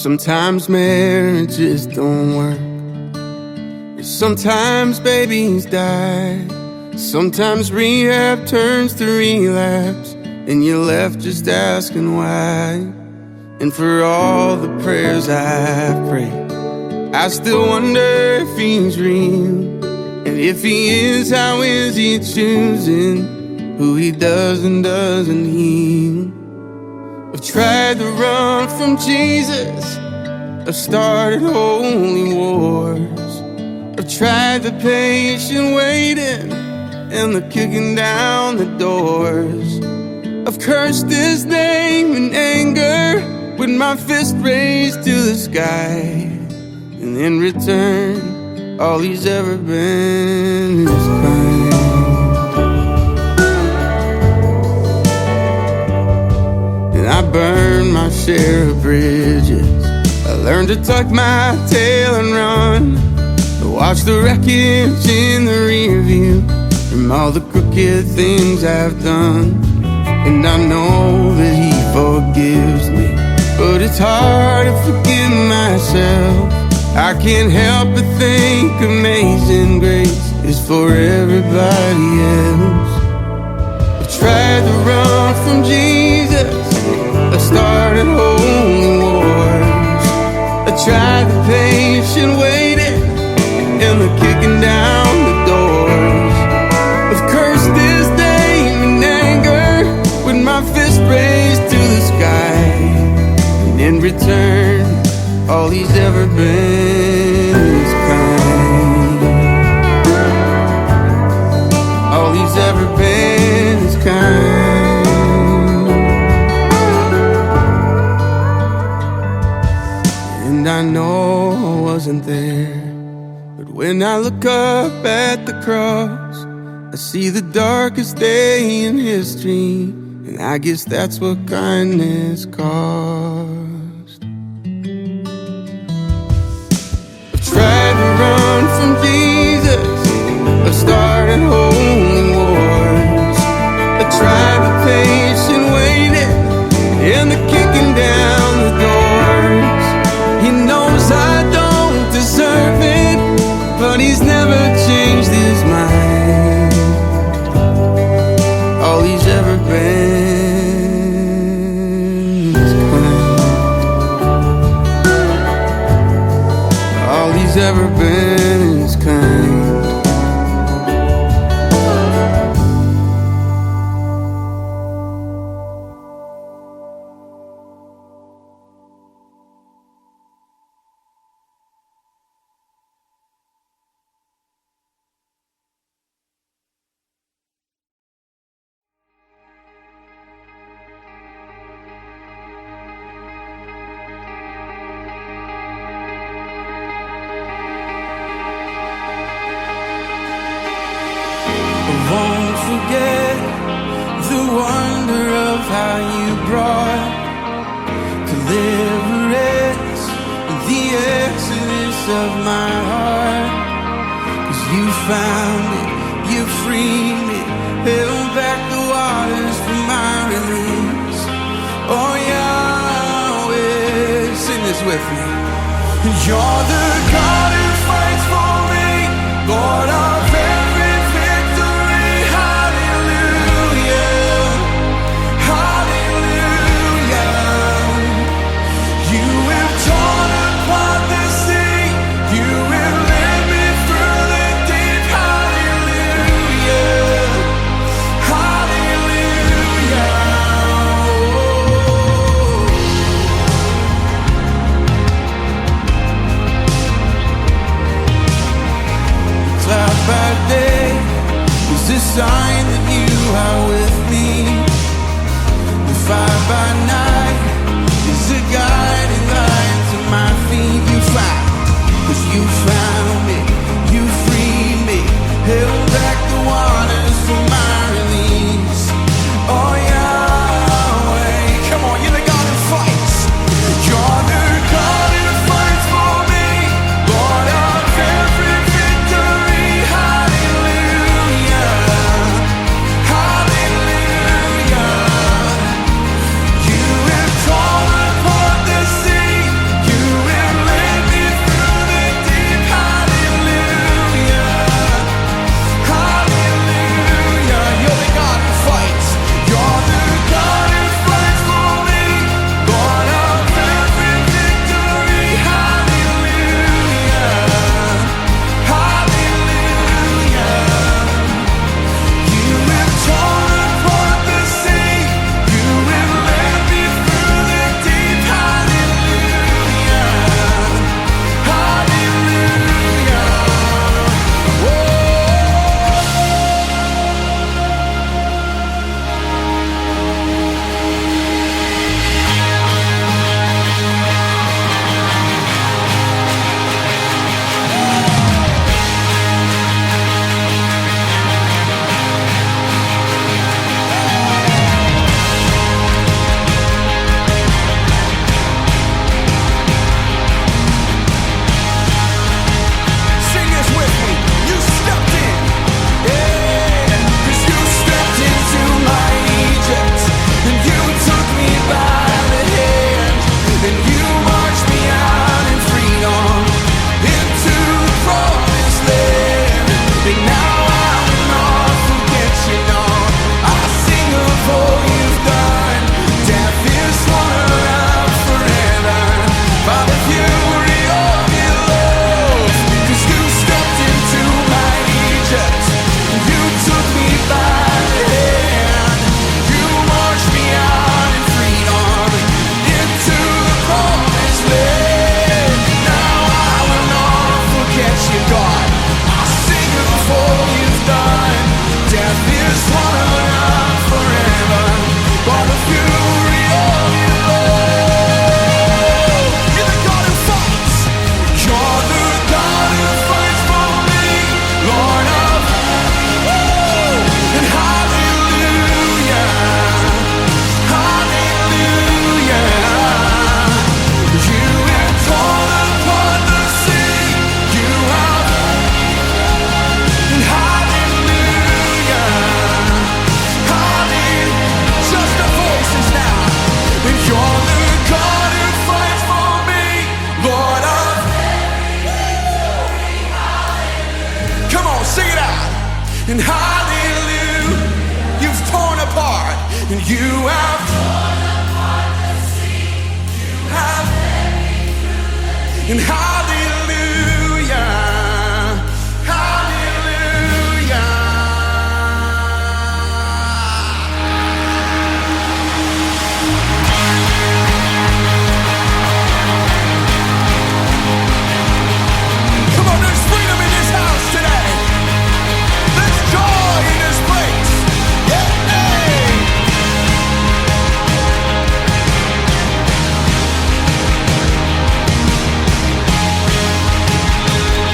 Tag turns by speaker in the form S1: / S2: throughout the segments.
S1: Sometimes marriages don't work. Sometimes babies die. Sometimes rehab turns to relapse, and you're left just asking why. And for all the prayers I've prayed, I still wonder if he's real. And if he is, how is he choosing who he does and doesn't heal? I've tried to run from Jesus, I've started holy wars. I've tried the patient waiting and the kicking down the doors. I've cursed his name in anger with my fist raised to the sky. And in return, all he's ever been is kind. And I burned my share of bridges. I learned to tuck my tail and run, to watch the wreckage in the rear view from all the crooked things I've done. And I know that he forgives me, but it's hard to forgive myself. I can't help but think amazing grace is for everybody else. I've tried to run from Jesus, I started holy wars. I tried the patient waiting and the kicking down the doors. I've cursed his name in anger with my fist raised to the sky. And in return, all he's ever been is kind. All he's ever been is kind. And I know I wasn't there, but when I look up at the cross, I see the darkest day in history, and I guess that's what kindness cost. I've tried to run from Jesus, I've started holy wars. I tried the patient waiting and the kicking down the doors. He knows I don't deserve it, but he's never changed his mind. All he's ever been is kind. All he's ever been is kind.
S2: Won't forget the wonder of how you brought deliverance, the exodus of my heart. 'Cause you found it, you freed me, held back the waters for my release. Oh Yahweh, sing this with me. You're the God who fights for me, Lord of every victory. Hallelujah, hallelujah. You have torn apart the sea, you have led me through the deep. Hallelujah, hallelujah. Cloud by day is a sign that you are with me. The fire by night is a guiding light to my feet. You found, 'cause you found me, you freed me, held back the waters for my release. Oh Yahweh, come on, you're the God who fights. You're the God who fights for me, Lord of every victory. Hallelujah, hallelujah. and hallelujah. You've torn apart, and you have torn apart the sea. You have led me through the deep. And hallelujah, hallelujah. Come on, there's freedom in this house today. There's joy in this place. Yeah.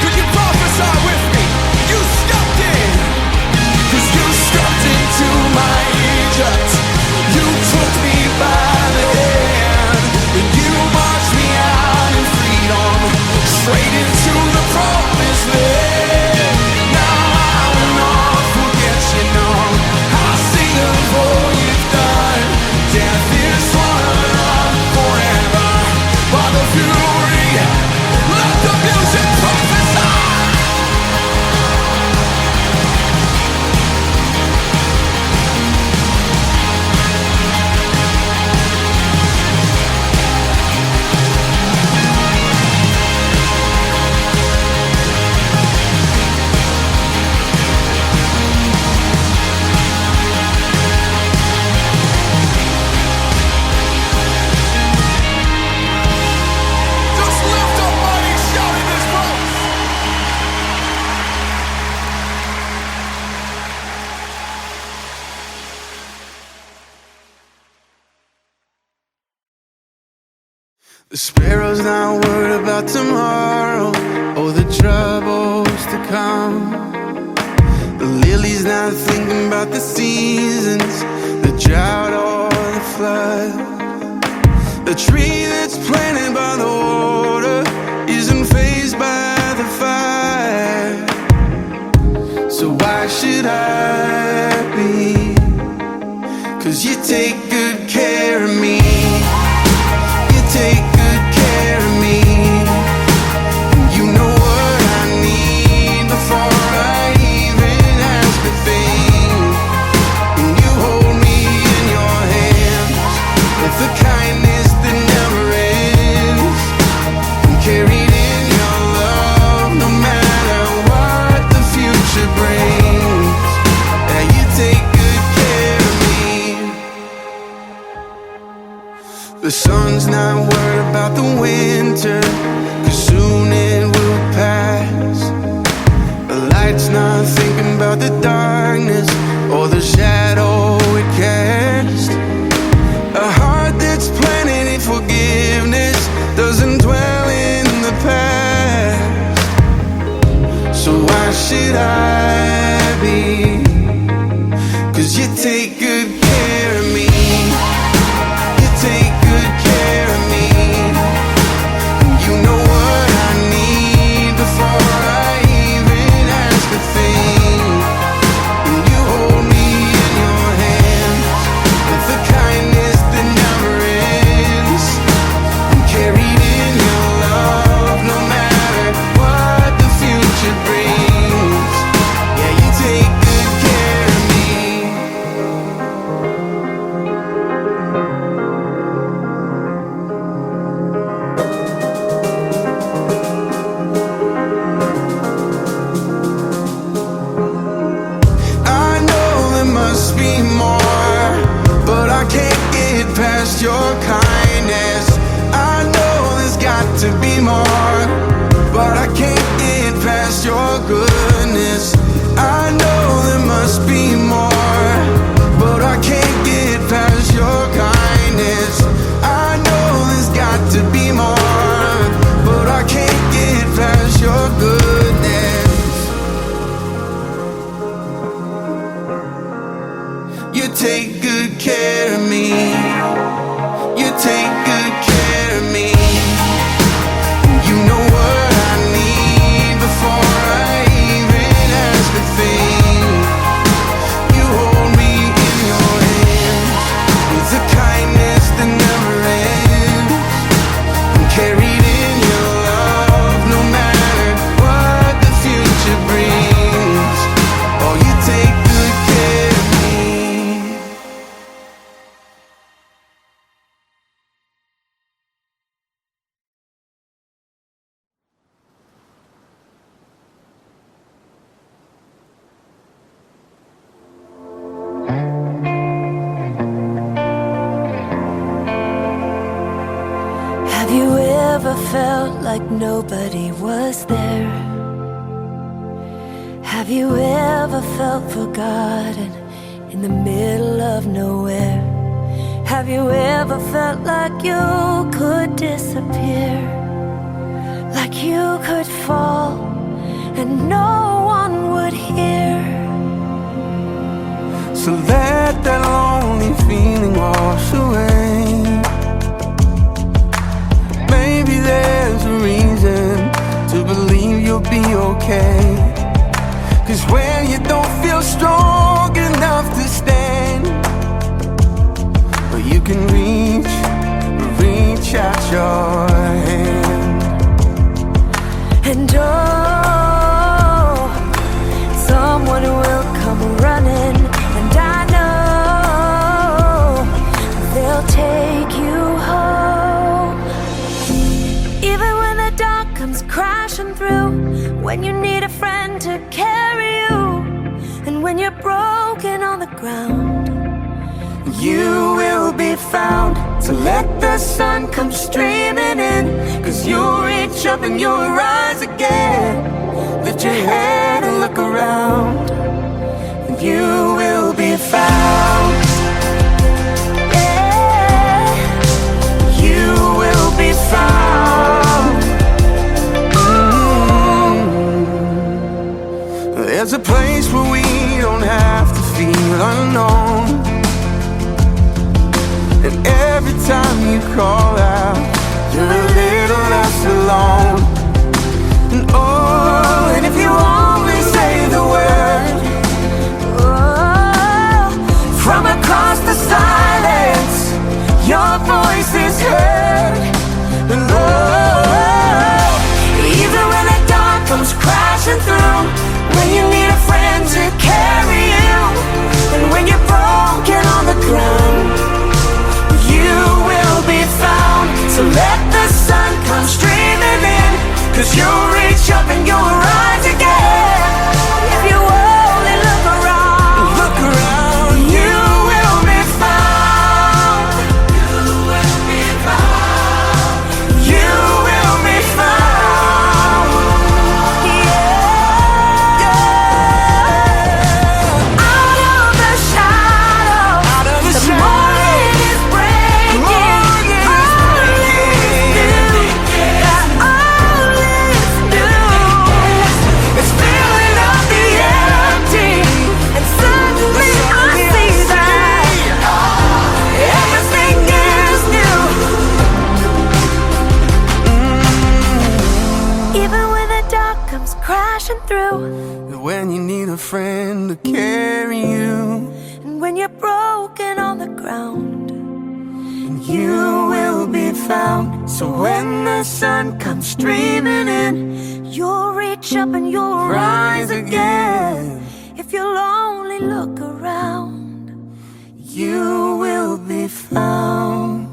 S2: Could you prophesy with me? You stepped in, 'cause you stepped into my Egypt. You took me by the hand, and you marched me out in freedom, straight into the promised land. Now I will not forget you, no. I'll sing of all you've done. Death is swallowed up forever by the fury. Let the music prophesy. Just lift up mighty shout in this place.
S1: The sparrow's not worried about tomorrow or the troubles to come. The lily's not thinking about the seasons, the drought or the flood. The tree that's planted by the water isn't fazed by the fire. So why should I be? 'Cause you take good care of me. You take good care of me. You know what I need before I even ask a thing. And you hold me in your hands with a kindness that never ends. I'm carried in your love no matter what the future brings. Yeah, you take good care of me. The sun's not worried about the winter, 'cause soon it will pass. The light's not thinking about the darkness or the shadow it casts. A heart that's planted in forgiveness doesn't dwell in the past. So why should I be? 'Cause you take good care of me. You take good care of me. You know what I need before I even ask a thing. And you hold me in your hands with a kindness that never ends. I'm carried in your love no matter what the future brings. Yeah, you take good care of me. I know there must be more, but I can't get past your kindness. I know there's got to be more, but I can't get past your goodness. I know there must be more, but I can't get past your kindness. I know there's got to be more, but I can't get past your goodness. You take good care of me. You take good care of me. You know what I need before I even ask a thing. You hold me in your hands with a kindness that never ends. I'm carried in your love no matter what the future brings. Oh, you
S3: like nobody was there? Have you ever felt forgotten in the middle of nowhere? Have you ever felt like you could disappear? Like you could fall and no one would hear?
S2: So let that lonely feeling wash away. Maybe there's a reason to believe you'll be okay. 'Cause when you don't feel strong enough to stand, well, you can reach out your hand.
S3: And oh, someone will come running, and I know they'll take you home. Even when the dark comes crashing through, when you need a friend to carry you, and when you're broken on the ground,
S2: You will be found. So let the sun come streaming in, 'cause you'll reach up and you'll rise again. Lift your head and look around, and you will be found.
S3: yeah.
S2: You will be found. There's a place where we don't have to feel unknown. And every time you call out, you're a little less alone. And oh, and if you only say the word,
S3: Oh,
S2: from across the silence, your voice is heard. And oh, even when the dark comes crashing through, when you need a friend to carry you, and when you're broken on the ground, you will be found. So let the sun come streaming in, 'cause you'll reach up and you'll rise again.
S3: if you only look around,
S2: Look around, you will be found. You will be found. You will be found.
S3: yeah. Out of the shadow,
S2: Out of the
S3: the
S2: shadow.
S3: morning is breaking.
S2: It's filling up the empty,
S3: And suddenly I see that
S2: everything is new.
S3: even when the dark comes crashing through,
S2: When you need a friend to carry you,
S3: and when you're broken on the ground,
S2: you will be found. So when the sun comes streaming in,
S3: you'll reach up and you'll rise again. If you'll only look around,
S2: you will be found.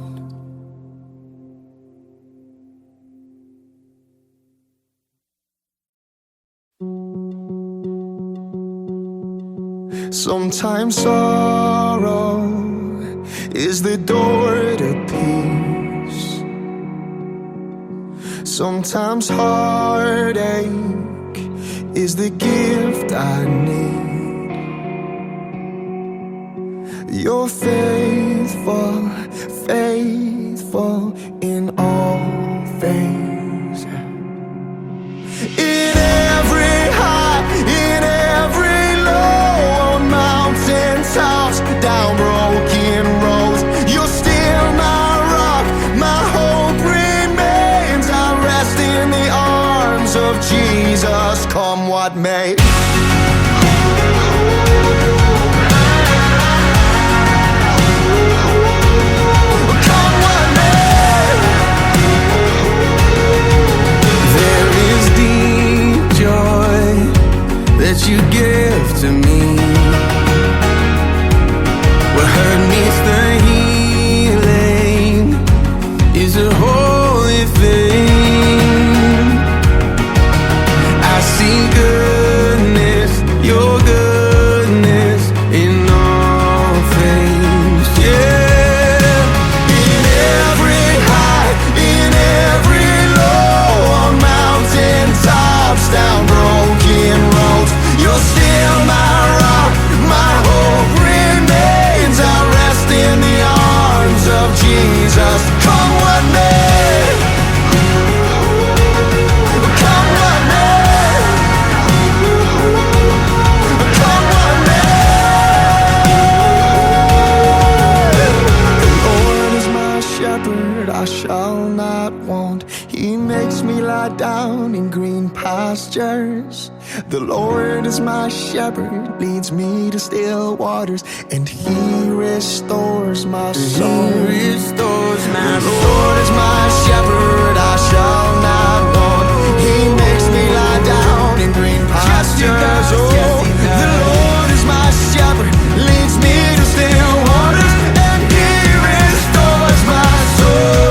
S4: Sometimes sorrow is the door to peace. Sometimes heartache is the gift I need. You're faithful, faithful in all things. In every high, in every low, on mountaintops, down broken roads, you're still my rock, my hope remains. I rest in the arms of Jesus, come what may. Come what may.
S2: There is deep joy that you give to me. What hurt meets the healing is a holy thing. I see goodness, your goodness in all things. Yeah.
S4: In every high, in every low, is my shepherd, leads me to still waters, and he restores my soul.
S2: He restores my
S4: The
S2: soul.
S4: Lord is my shepherd, I shall not want. He makes me lie down in green pastures. Oh, the Lord is my shepherd, leads me to still waters, and he restores my soul.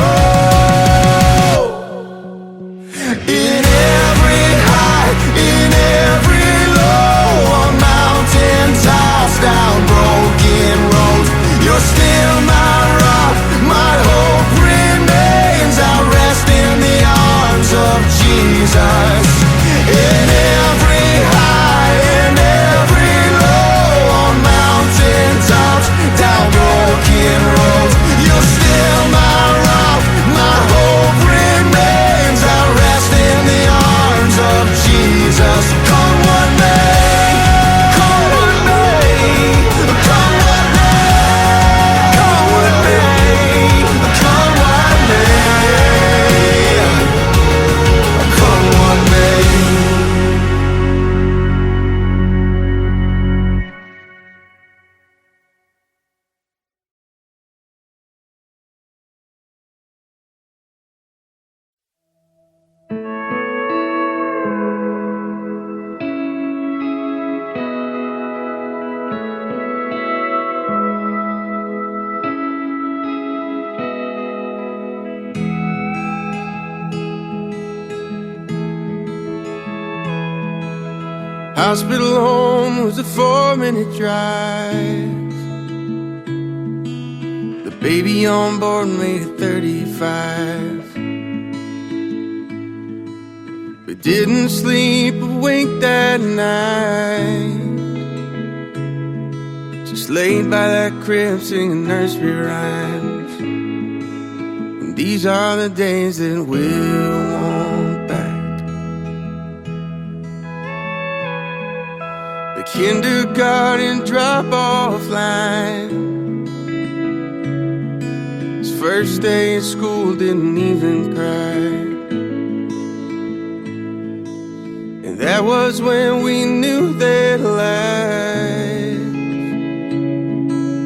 S4: In every high, in every low, on mountain tops, down broken roads, you're still my rock, my hope remains. I rest in the arms of Jesus. In every high, in every low, on mountain tops, down broken roads, you're still my rock, my hope remains. I rest in the arms of Jesus. Come what may, come what may, come what may, come what may, come what may, come what may.
S2: Hospital home was a 4-minute drive. The baby on board made it 35. We didn't sleep a wink that night. Just laid by that crib singing nursery rhymes. And these are the days that we'll want back. The kindergarten drop-off line. His first day at school didn't even cry. And that was when we knew that life,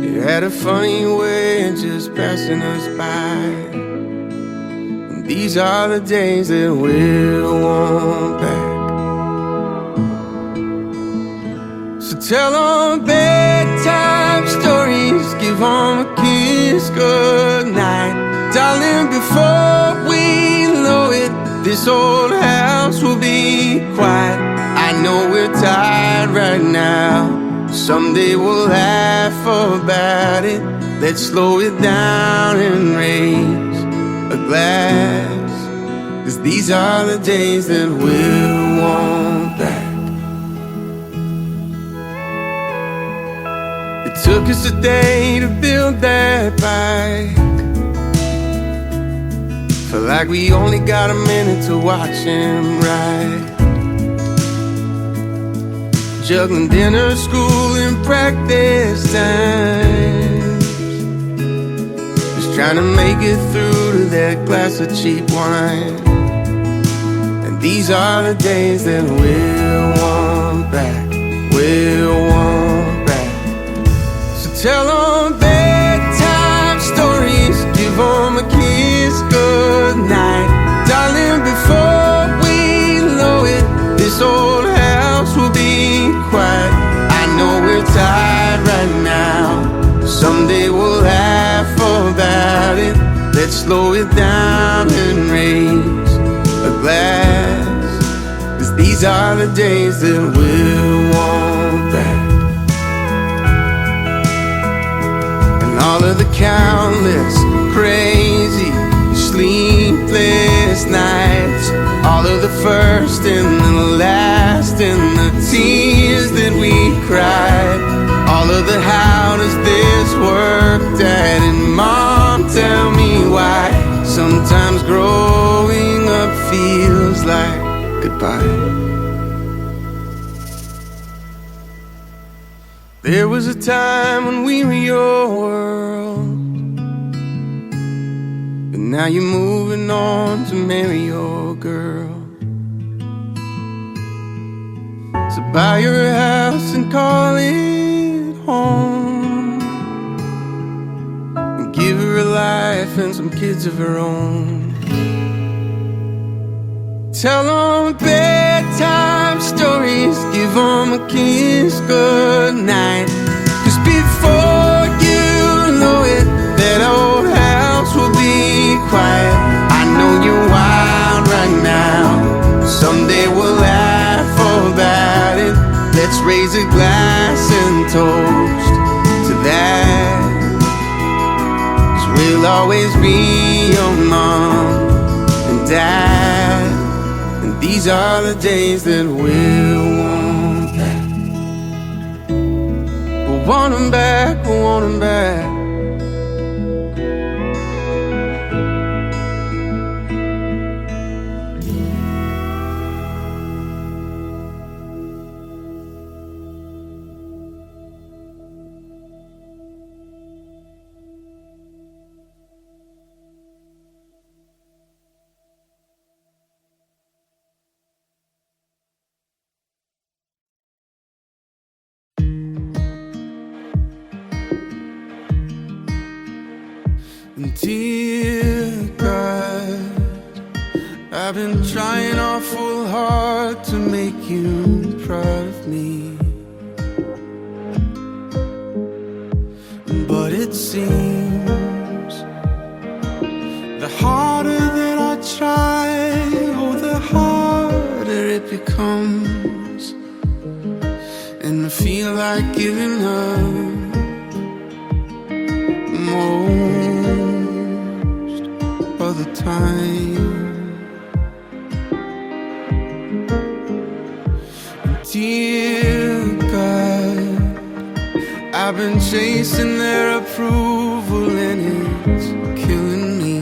S2: it had a funny way of just passing us by. And these are the days that we'll want back. So tell them bedtime stories, give them a kiss goodnight. Darling, before we know it, this old house will be quiet. I know we're tired right now, someday we'll laugh about it. Let's slow it down and raise a glass, 'cause these are the days that we'll want back. It took us a day to build that bike. Felt like we only got a minute to watch him ride. Juggling dinner, school, and practice times. Just trying to make it through to that glass of cheap wine. And these are the days that we'll want back. We'll want back. So tell them bedtime stories, give them a kiss goodnight. Darling, before we know it, this old house will be quiet. I know we're tired right now, someday we'll laugh about it. Let's slow it down and raise a glass, 'cause these are the days that we'll want back. And all of the countless crazy sleepless nights, all of the first and the last, and the tears that we cried, all of the how does this work, Dad and Mom, tell me why. Sometimes growing up feels like goodbye. There was a time when we were your world, but now you're moving on to marry your girl.
S1: So buy your house and call it home, and give her a life and some kids of her own. Tell them bedtime stories, give them a kiss goodnight. 'Cause before you know it, that old house will be quiet. I know you're wild right now, someday we'll laugh about it. Let's raise a glass and toast to that, 'cause we'll always be your mom and dad, and these are the days that we'll want back. We'll want them back, we'll want them back. Dear God, I've been trying awful hard to make you proud of me, but it seems the harder that I try, oh, the harder it becomes, and I feel like giving up most of the time. Dear God, I've been chasing their approval and it's killing me.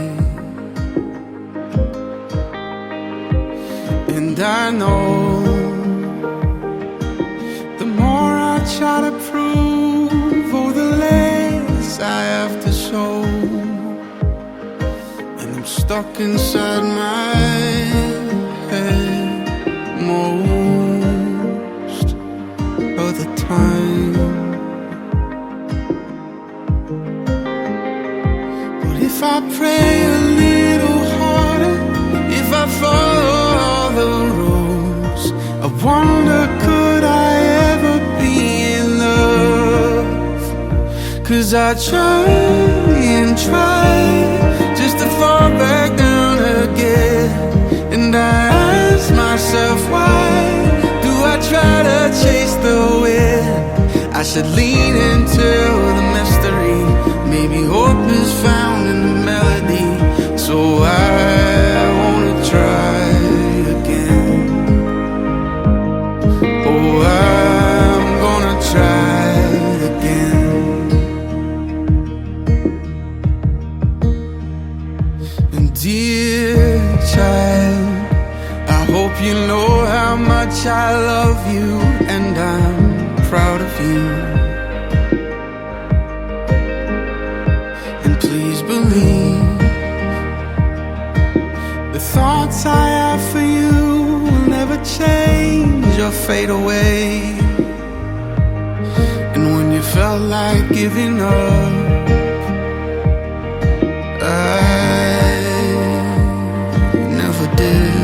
S1: And I know the more I try to prove, oh, the less I have to show. And I'm stuck inside my head most of the time. But if I pray a little harder, if I follow all the rules, I wonder, could I ever be in love? 'Cause I try and try just to fall back down again, and I ask myself, why do I try to chase the wind? I should lean into the mystery, maybe hope is found in the melody. So I wanna try again. Oh, I'm gonna try again. And dear child, I hope you know how much I love you, and I'm proud of you. And please believe the thoughts I have for you will never change or fade away. And when you felt like giving up, I never did.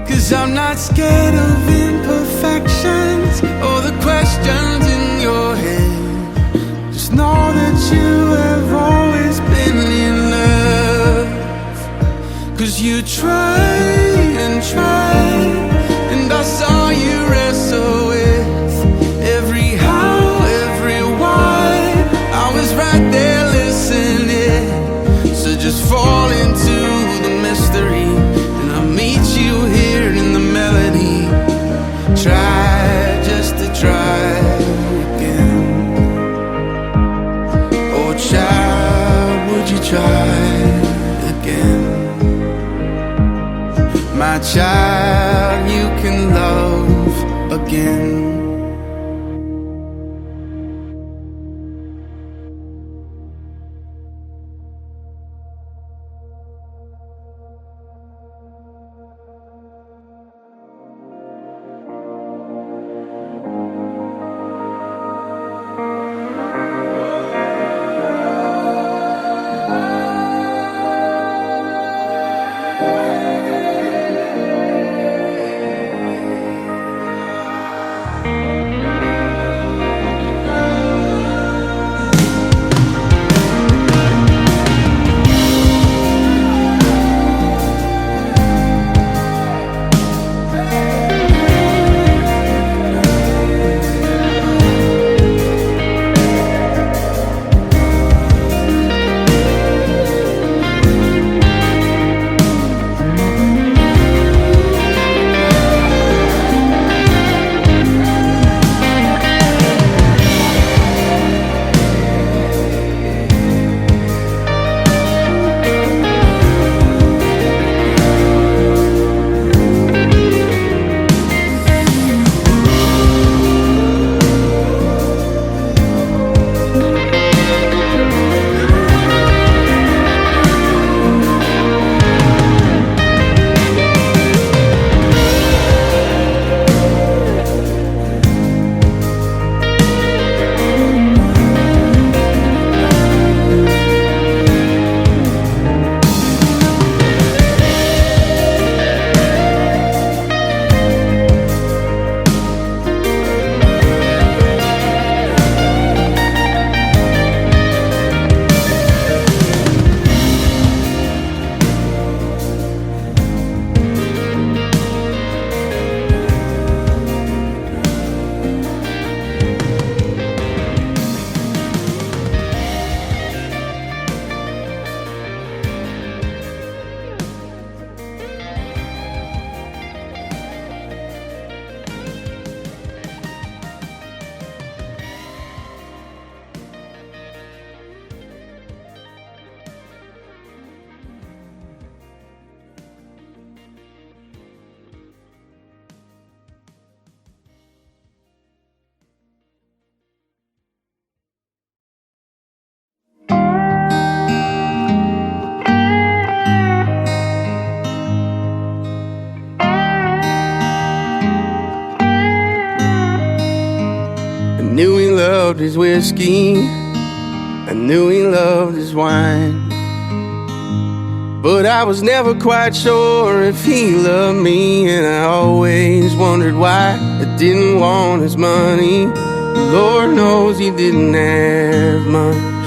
S1: 'Cause I'm not scared of imperfections or the questions in your head. Just know that you have always been in love. 'Cause you tried and tried, and I saw you wrestle with every how, every why. I was right there listening. So just fall into the mystery, and I'll meet you here in the melody. Try just to try again. Oh child, would you try again? My child, you can love again. loved his whiskey, I knew he loved his wine. But I was never quite sure if he loved me, and I always wondered why I didn't want his money. Lord knows he didn't have much.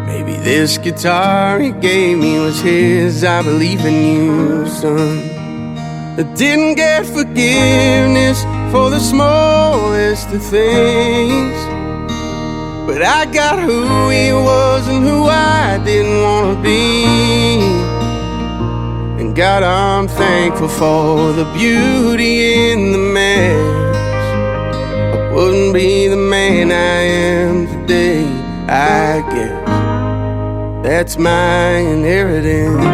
S1: Maybe this guitar he gave me was his. I believe in you, son. I didn't get forgiveness for the smallest of things, but I got who he was and who I didn't want to be. And God, I'm thankful for the beauty in the mess. I wouldn't be the man I am today, I guess. That's my inheritance.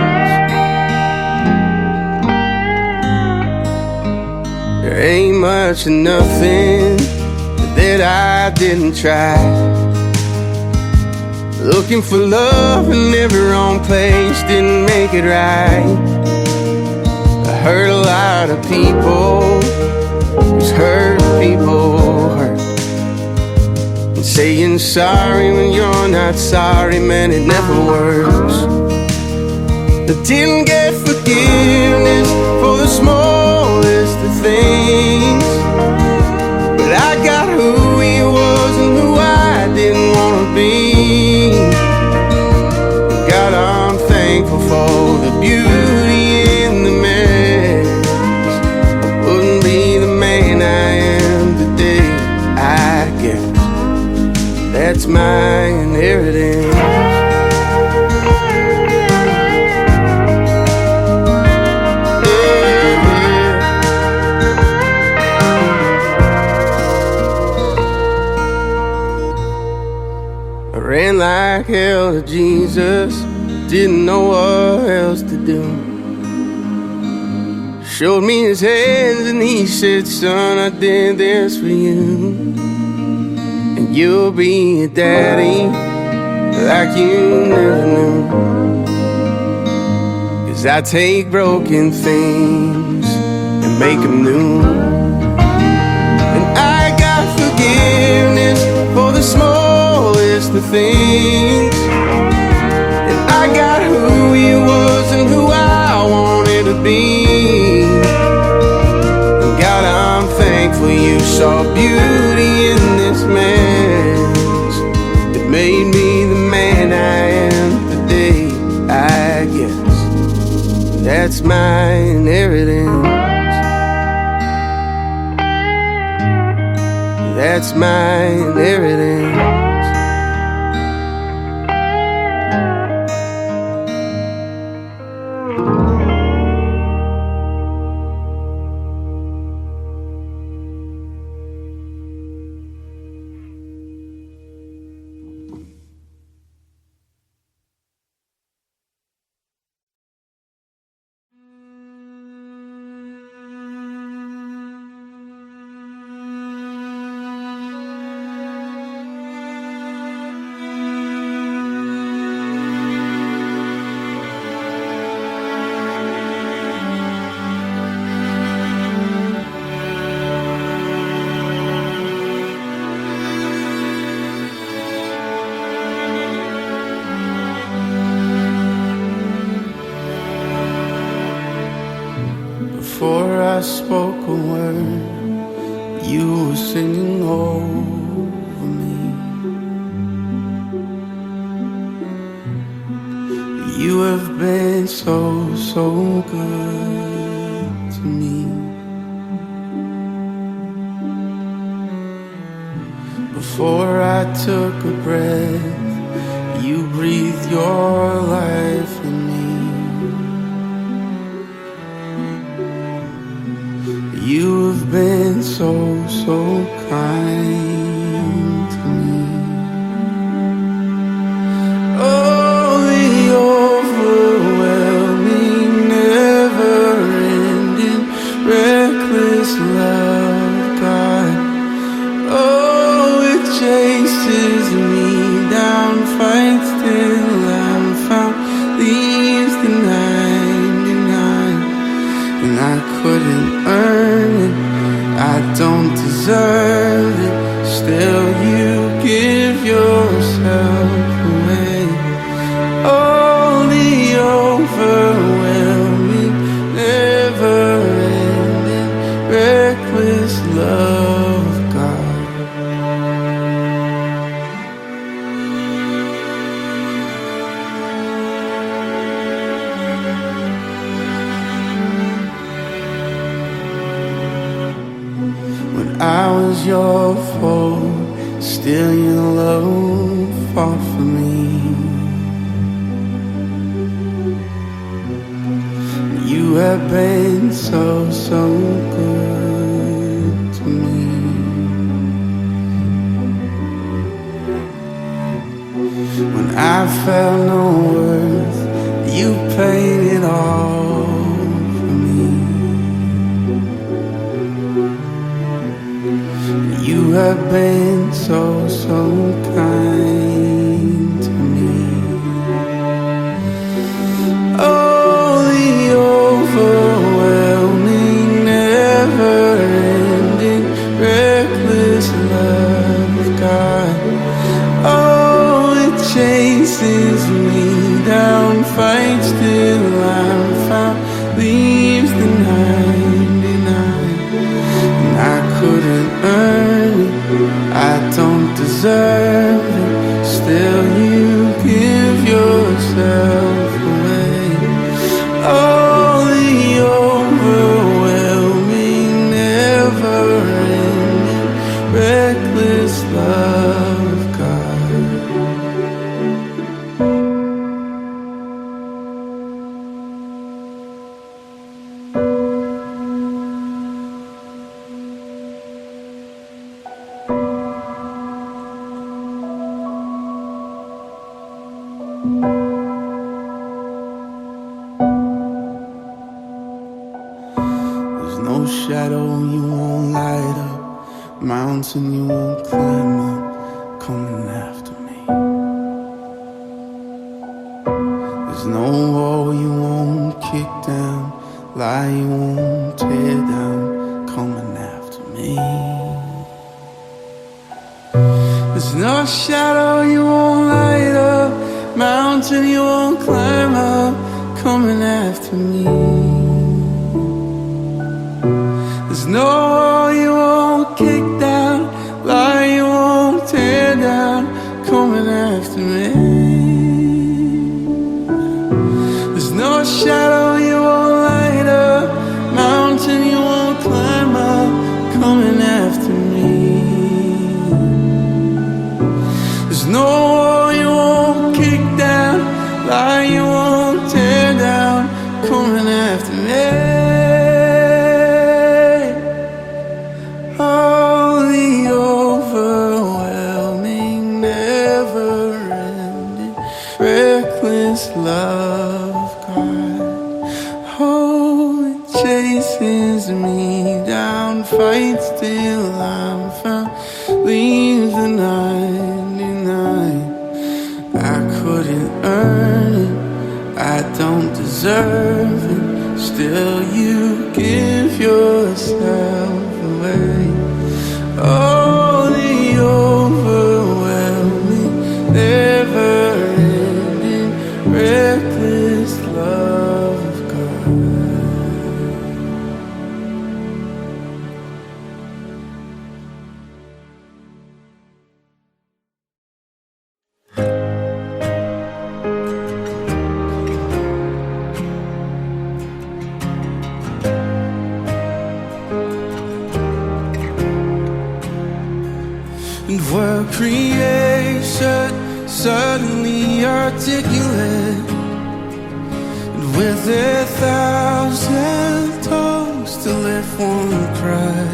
S1: There ain't much of nothing that I didn't try. Looking for love in every wrong place didn't make it right. I hurt a lot of people, just hurt people hurt. And saying sorry when you're not sorry, man, it never works. I didn't get forgiveness for the smallest of things, but I got who he was and who I didn't want to be. God, I'm thankful for the beauty in the mess. I wouldn't be the man I am today, I guess. That's my inheritance. I ran like hell to Jesus, didn't know what else to do. Showed me his hands and he said, son, I did this for you. And you'll be a daddy like you never knew. 'Cause I take broken things and make them new. And I got forgiveness for the smallest of things, and I got who he was and who I wanted to be. And God, I'm thankful you saw beauty in this mess. It made me the man I am today, I guess. That's my inheritance. That's my inheritance. Before I spoke a word, you were singing over me. You have been so, so good to me. Before I took a breath, you breathed your life in me. You have been so, so kind to me. Oh, the overwhelming, never-ending, reckless love, God. Oh, it chases me down, fights till I'm found, leaves the 99, and I couldn't earn it, I don't deserve it, still you
S2: reckless love of God. When I was your foe, still your love fought for me. You have been so, so good to me. When I felt no worth, you paid it all for me. You have been so, so kind to me. Oh, the overwhelming, never-ending, reckless love of God. Oh, it chases me down, fights till I'm found, leaves the 99. And I couldn't earn it, I don't deserve it, still you give yourself away. Oh, the overwhelming, never-ending, reckless love of God. There's no shadow you won't light up, mountain you won't climb up, coming after me. There's no wall you won't kick down, lie you won't tear down, coming after me. There's no shadow you won't light up, mountain you won't climb up, coming after me. There's no wall you won't kick down, lie you won't tear down, coming after me. There's no shadow you won't light up, mountain you won't climb up, coming after me. There's no wall you won't kick down, lie you won't tear down, coming after me. Oh, the overwhelming, never-ending, reckless love of God. Oh, it chases me down, fights till I'm found, leaves the 99. I couldn't earn it, I don't deserve it, still you give yourself away. Oh, the overwhelming, never-ending, reckless love of God. And we're creation suddenly articulate, and with 1,000 tongues to lift one cry.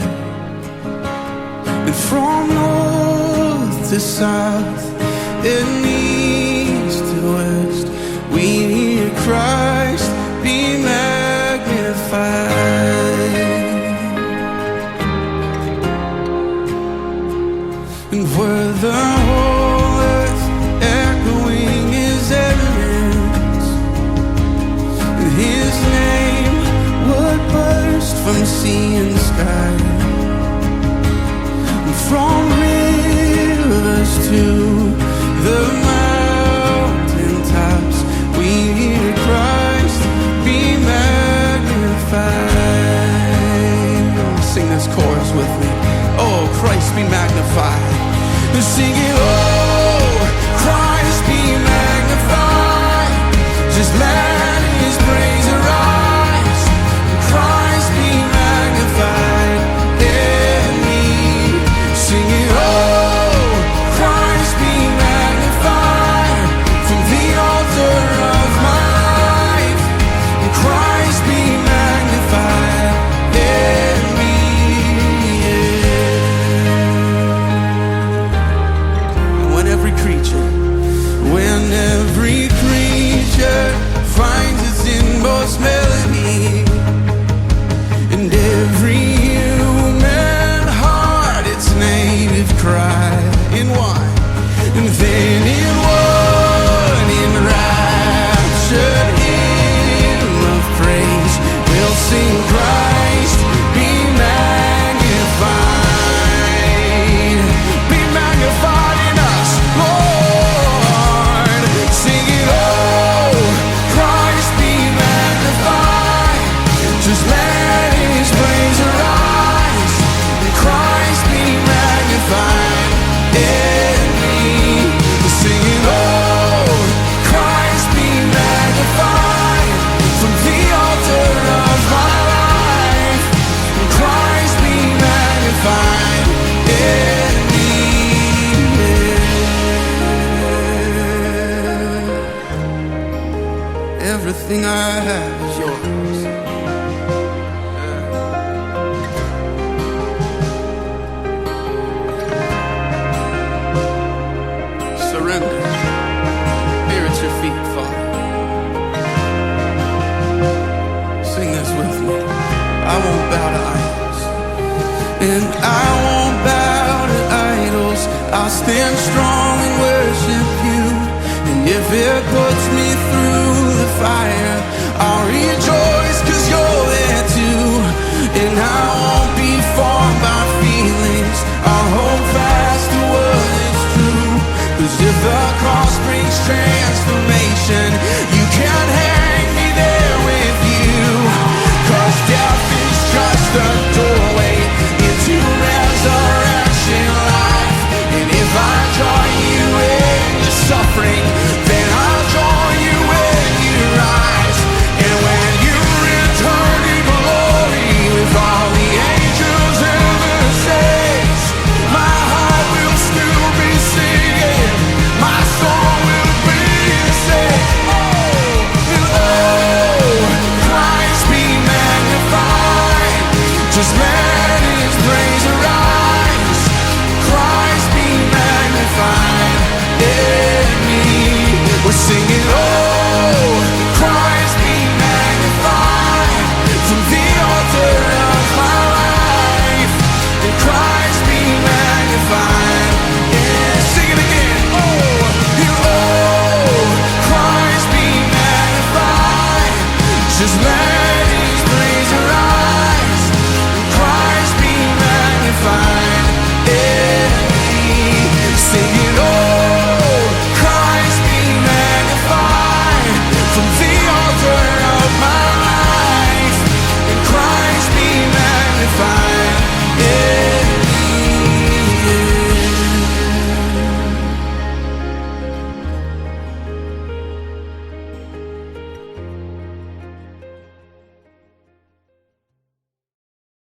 S2: And from north to south and east to west, we hear Christ be magnified. And where the whole earth echoing His evidence, and His name would burst from sea and sky. And from rivers to the mountain tops, we hear Christ be magnified. Sing this. chorus with me. Oh, Christ be magnified. And sing it, oh, Christ be magnified. Just let his praise arise. Christ be magnified in me. Sing it, oh, Christ be magnified from the altar of my life. Christ be magnified in me. Yeah. When every creature finds its inmost melody, and every human heart its native cry in one, and then in one enraptured hymn of praise we'll sing, Christ be magnified. Be magnified in us, Lord. Sing it, oh, Christ be magnified. Just let his praise arise. Christ be magnified in me. Sing it, oh, Christ be magnified from the altar of my life. Christ be magnified in me. Everything I have is yours. Surrender. Here at your feet, Father. Sing this with me. I won't bow to idols, and I won't bow to idols. I'll stand strong and worship you. And if it puts me through the fire, I'll rejoice 'cause you're there too. And I won't be formed by feelings. I'll hold fast to what is true. 'Cause if the cross brings transformation,